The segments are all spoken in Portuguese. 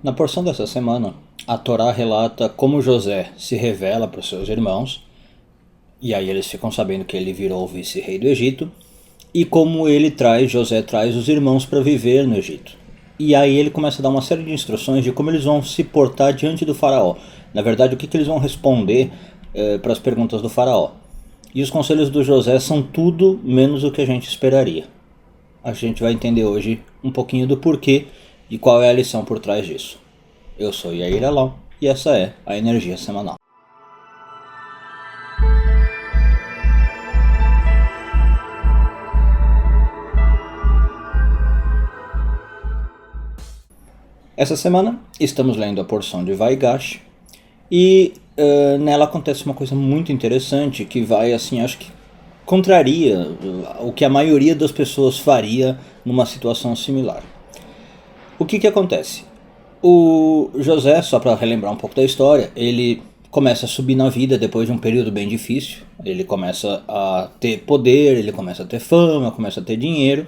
Na porção dessa semana, a Torá relata como José se revela para os seus irmãos, e aí eles ficam sabendo que ele virou o vice-rei do Egito, e como José traz os irmãos para viver no Egito. E aí ele começa a dar uma série de instruções de como eles vão se portar diante do faraó. Na verdade, o que eles vão responder para as perguntas do faraó. E os conselhos do José são tudo menos o que a gente esperaria. A gente vai entender hoje um pouquinho do porquê e qual é a lição por trás disso. Eu sou Yair Alon e essa é a Energia Semanal. Essa semana estamos lendo a porção de Vaigash e nela acontece uma coisa muito interessante que vai, assim, acho que contraria o que a maioria das pessoas faria numa situação similar. O que acontece? O José, só para relembrar um pouco da história, ele começa a subir na vida depois de um período bem difícil. Ele começa a ter poder, ele começa a ter fama, começa a ter dinheiro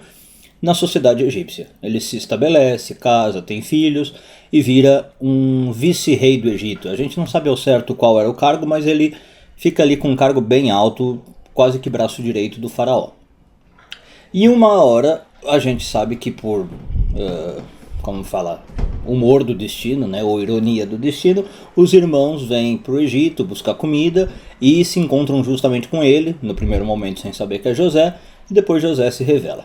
na sociedade egípcia. Ele se estabelece, casa, tem filhos e vira um vice-rei do Egito. A gente não sabe ao certo qual era o cargo, mas ele fica ali com um cargo bem alto, quase que braço direito do faraó. E uma hora a gente sabe que por, humor do destino, né, ou ironia do destino, os irmãos vêm para o Egito buscar comida e se encontram justamente com ele, no primeiro momento sem saber que é José, e depois José se revela.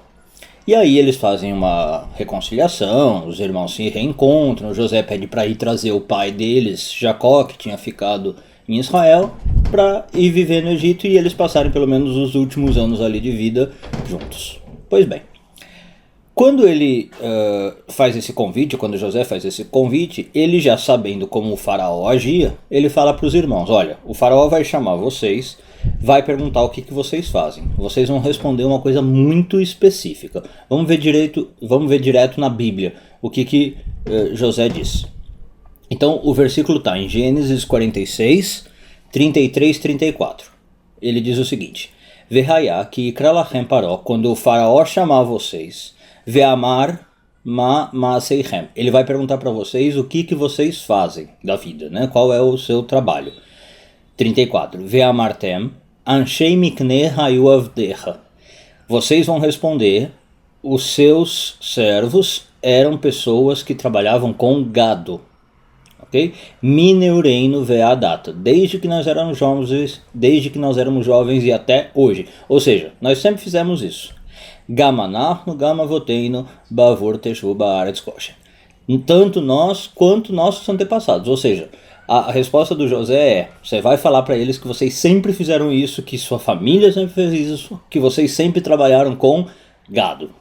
E aí eles fazem uma reconciliação, os irmãos se reencontram, José pede para ir trazer o pai deles, Jacó, que tinha ficado em Israel, para ir viver no Egito e eles passarem pelo menos os últimos anos ali de vida juntos. Pois bem, quando ele faz esse convite, quando José faz esse convite, ele já sabendo como o faraó agia, ele fala para os irmãos, olha, o faraó vai chamar vocês, vai perguntar o que vocês fazem. Vocês vão responder uma coisa muito específica. Vamos ver direto na Bíblia o que José diz. Então o versículo está em Gênesis 46, 33, 34. Ele diz o seguinte: Verraiá que ikra lachem paró, quando o faraó chamar vocês, ve'amar ma ma'aseichem. Ele vai perguntar para vocês o que vocês fazem da vida, né? Qual é o seu trabalho. 34. Ve'amartem anshei mikneh hayu avdecha. Vocês vão responder, os seus servos eram pessoas que trabalhavam com gado. Ok? Mineureino ve'adata. Desde que nós éramos jovens e até hoje. Ou seja, nós sempre fizemos isso. Gamanachnu gamavoteino bavur teshu ba'aretz kosher. Tanto nós quanto nossos antepassados. Ou seja, a resposta do José é, você vai falar para eles que vocês sempre fizeram isso, que sua família sempre fez isso, que vocês sempre trabalharam com gado.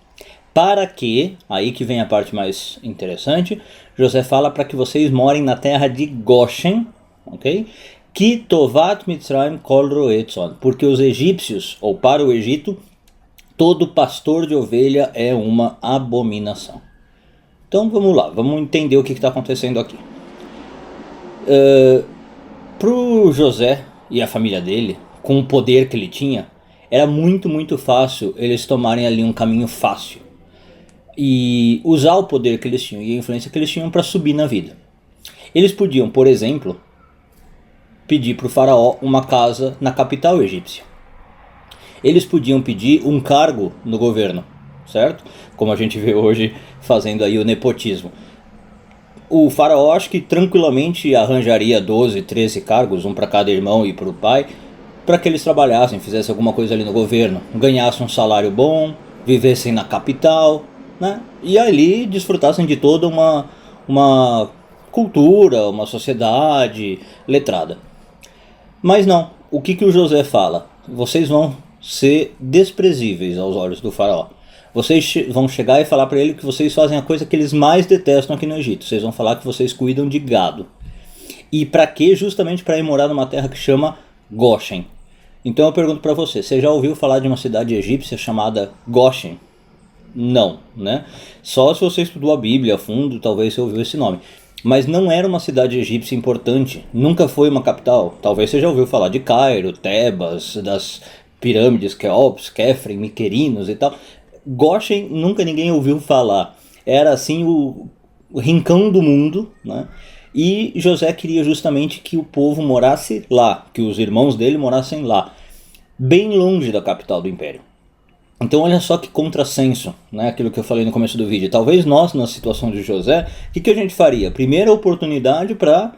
Para que, aí que vem a parte mais interessante, José fala para que vocês morem na terra de Goshen, ok? Ki tovat mitzrayim kol roetzon, porque os egípcios, ou para o Egito, todo pastor de ovelha é uma abominação. Então vamos lá, vamos entender o que está acontecendo aqui. Pro José e a família dele, com o poder que ele tinha, era muito fácil eles tomarem ali um caminho fácil e usar o poder que eles tinham e a influência que eles tinham para subir na vida. Eles podiam, por exemplo, pedir para o faraó uma casa na capital egípcia. Eles podiam pedir um cargo no governo, certo? Como a gente vê hoje fazendo aí o nepotismo. O faraó acho que tranquilamente arranjaria 12, 13 cargos, um para cada irmão e para o pai, para que eles trabalhassem, fizessem alguma coisa ali no governo, ganhassem um salário bom, vivessem na capital, né? E ali desfrutassem de toda uma cultura, uma sociedade letrada. Mas não, o que o José fala? Vocês vão ser desprezíveis aos olhos do faraó. Vocês vão chegar e falar para ele que vocês fazem a coisa que eles mais detestam aqui no Egito. Vocês vão falar que vocês cuidam de gado. E para quê? Justamente para ir morar numa terra que chama Goshen. Então eu pergunto para você já ouviu falar de uma cidade egípcia chamada Goshen? Não, né? Só se você estudou a Bíblia a fundo, talvez você ouviu esse nome. Mas não era uma cidade egípcia importante. Nunca foi uma capital. Talvez você já ouviu falar de Cairo, Tebas, das pirâmides, Quéops, Quefren, Miquerinos e tal. Goshen nunca ninguém ouviu falar. Era assim rincão do mundo, né? E José queria justamente que o povo morasse lá, que os irmãos dele morassem lá, bem longe da capital do império. Então olha só que contrassenso, né? Aquilo que eu falei no começo do vídeo. Talvez nós, na situação de José, o que a gente faria? Primeira oportunidade para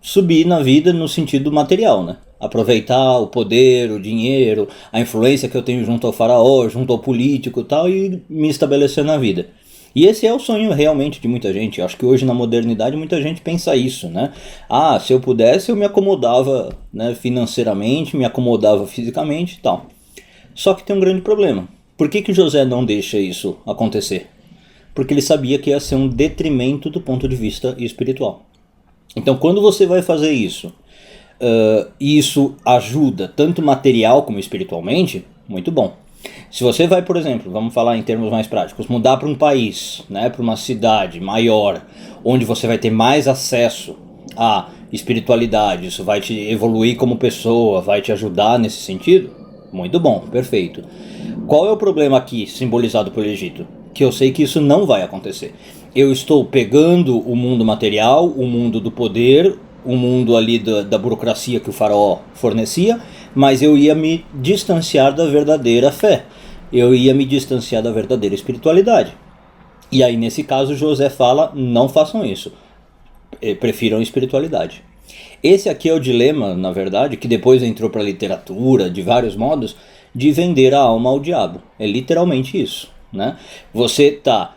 subir na vida no sentido material, né? Aproveitar o poder, o dinheiro, a influência que eu tenho junto ao faraó, junto ao político e tal, e me estabelecer na vida. E esse é o sonho realmente de muita gente. Eu acho que hoje na modernidade muita gente pensa isso, né? Ah, se eu pudesse eu me acomodava, né, financeiramente, me acomodava fisicamente e tal. Só que tem um grande problema. Por que José não deixa isso acontecer? Porque ele sabia que ia ser um detrimento do ponto de vista espiritual. Então quando você vai fazer isso, e isso ajuda tanto material como espiritualmente, muito bom. Se você vai, por exemplo, vamos falar em termos mais práticos, mudar para um país, né, para uma cidade maior, onde você vai ter mais acesso à espiritualidade, isso vai te evoluir como pessoa, vai te ajudar nesse sentido, muito bom, perfeito. Qual é o problema aqui, simbolizado pelo Egito? Que eu sei que isso não vai acontecer. Eu estou pegando o mundo material, o mundo do poder, o mundo ali da burocracia que o faraó fornecia, mas eu ia me distanciar da verdadeira fé. Eu ia me distanciar da verdadeira espiritualidade. E aí nesse caso José fala, não façam isso. Prefiram espiritualidade. Esse aqui é o dilema, na verdade, que depois entrou para a literatura, de vários modos, de vender a alma ao diabo. É literalmente isso, né? Você está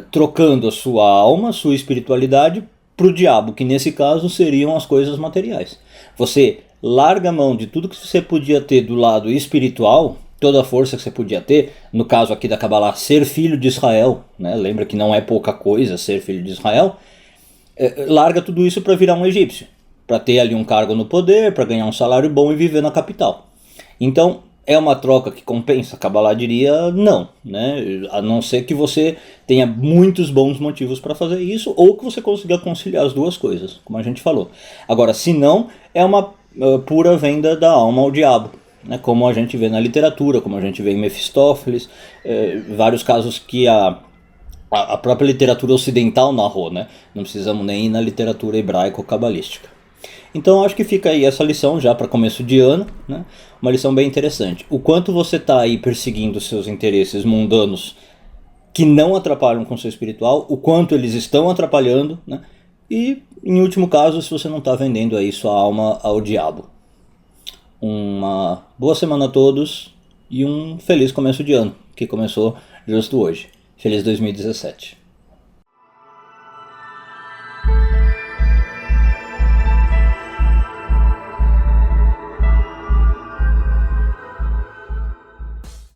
trocando a sua alma, a sua espiritualidade, para o diabo, que nesse caso seriam as coisas materiais. Você larga a mão de tudo que você podia ter do lado espiritual, toda a força que você podia ter, no caso aqui da Kabbalah, ser filho de Israel, né? Lembra que não é pouca coisa ser filho de Israel, larga tudo isso para virar um egípcio, para ter ali um cargo no poder, para ganhar um salário bom e viver na capital. Então é uma troca que compensa? A Kabbalah diria não, né? A não ser que você tenha muitos bons motivos para fazer isso, ou que você consiga conciliar as duas coisas, como a gente falou. Agora, se não, é uma pura venda da alma ao diabo, né? Como a gente vê na literatura, como a gente vê em Mefistófeles, vários casos que a própria literatura ocidental narrou, né? Não precisamos nem ir na literatura hebraico-cabalística. Então acho que fica aí essa lição já para começo de ano, né? Uma lição bem interessante. O quanto você está aí perseguindo seus interesses mundanos que não atrapalham com o seu espiritual, o quanto eles estão atrapalhando, né? E em último caso, se você não está vendendo aí sua alma ao diabo. Uma boa semana a todos e um feliz começo de ano, que começou justo hoje. Feliz 2017.